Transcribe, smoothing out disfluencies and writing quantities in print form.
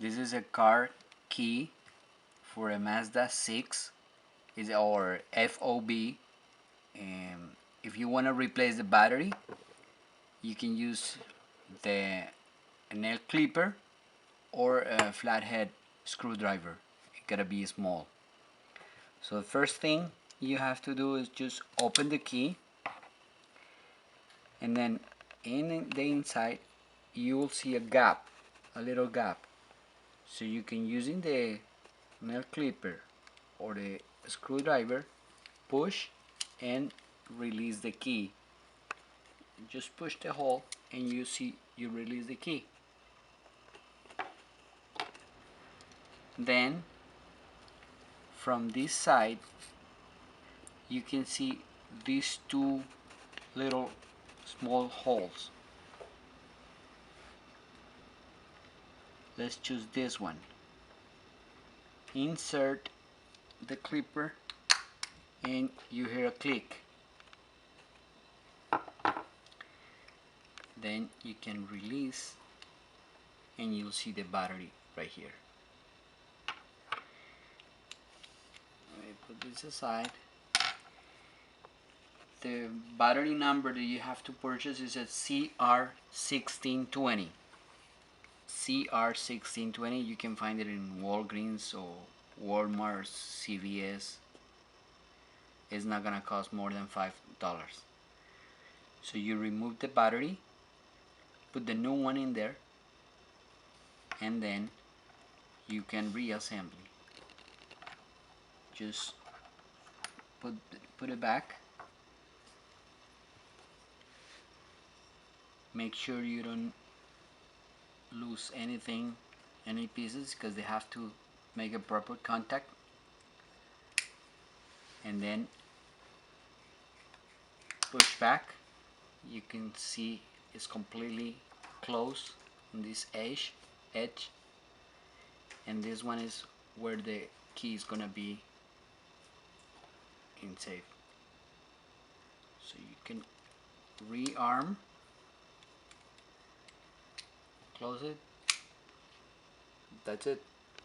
This is a car key for a Mazda 6. Is our FOB. If you want to replace the battery, you can use the nail clipper or a flathead screwdriver. It gotta be small. So the first thing you have to do is just open the key, and then in the inside you will see a gap, a little gap. So you can, using the nail clipper or the screwdriver, push and release the key. Just push the hole and you release the key. Then from this side you can see these two little small holes. Let's choose this one. Insert the clipper and you hear a click. Then you can release and you'll see the battery right here. Let me put this aside. The battery number that you have to purchase is at CR1620. CR1620. You can find it in Walgreens or Walmart, CVS. It's not gonna cost more than $5. So you remove the battery, put the new one in there, and then you can reassemble. Just put it back. Make sure you don't lose anything, any pieces, because they have to make a proper contact. And then push back. You can see it's completely closed on this edge, and this one is where the key is gonna be in safe. So you can rearm, close it. That's it.